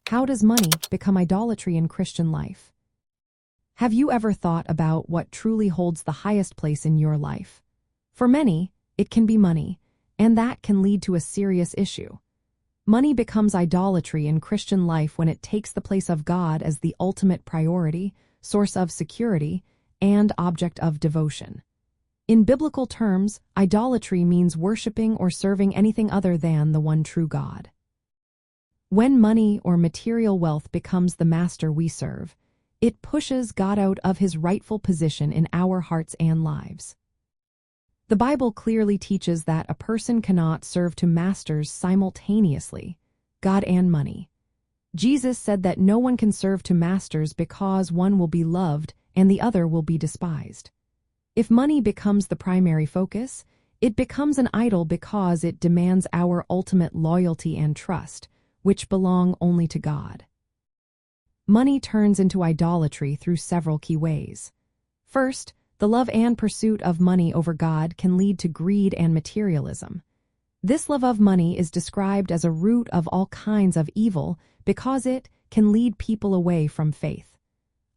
How does money become idolatry in Christian life? Have you ever thought about what truly holds the highest place in your life? For many, it can be money, and that can lead to a serious issue. Money becomes idolatry in Christian life when it takes the place of God as the ultimate priority, source of security, and object of devotion. In biblical terms, idolatry means worshiping or serving anything other than the one true God. When money or material wealth becomes the master we serve, it pushes God out of his rightful position in our hearts and lives. The Bible clearly teaches that a person cannot serve two masters simultaneously, God and money. Jesus said that no one can serve two masters because one will be loved and the other will be despised. If money becomes the primary focus, it becomes an idol because it demands our ultimate loyalty and trust, which belong only to God. Money turns into idolatry through several key ways. First, the love and pursuit of money over God can lead to greed and materialism. This love of money is described as a root of all kinds of evil because it can lead people away from faith.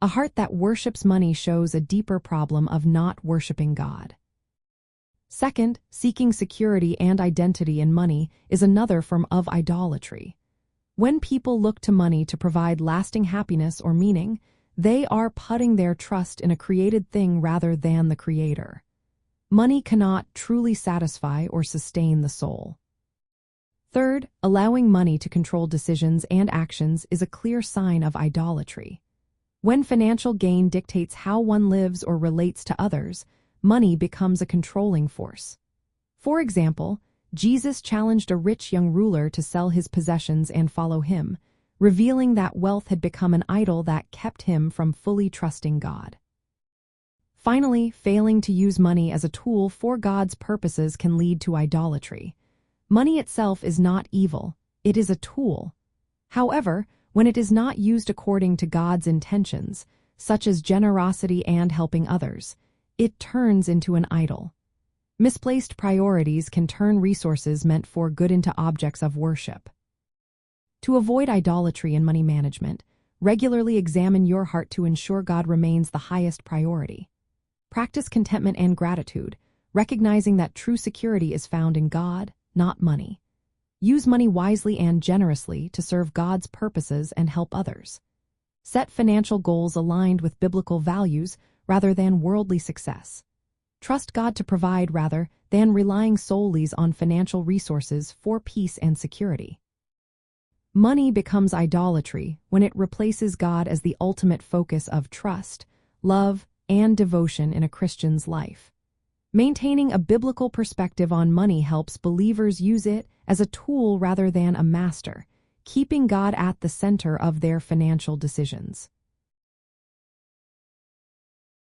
A heart that worships money shows a deeper problem of not worshiping God. Second, seeking security and identity in money is another form of idolatry. When people look to money to provide lasting happiness or meaning, they are putting their trust in a created thing rather than the Creator. Money cannot truly satisfy or sustain the soul. Third, allowing money to control decisions and actions is a clear sign of idolatry. When financial gain dictates how one lives or relates to others, money becomes a controlling force. For example, Jesus challenged a rich young ruler to sell his possessions and follow him, revealing that wealth had become an idol that kept him from fully trusting God. Finally, failing to use money as a tool for God's purposes can lead to idolatry. Money itself is not evil, it is a tool. However, when it is not used according to God's intentions, such as generosity and helping others, it turns into an idol. Misplaced priorities can turn resources meant for good into objects of worship. To avoid idolatry in money management, regularly examine your heart to ensure God remains the highest priority. Practice contentment and gratitude, recognizing that true security is found in God, not money. Use money wisely and generously to serve God's purposes and help others. Set financial goals aligned with biblical values rather than worldly success. Trust God to provide rather than relying solely on financial resources for peace and security. Money becomes idolatry when it replaces God as the ultimate focus of trust, love, and devotion in a Christian's life. Maintaining a biblical perspective on money helps believers use it as a tool rather than a master, keeping God at the center of their financial decisions.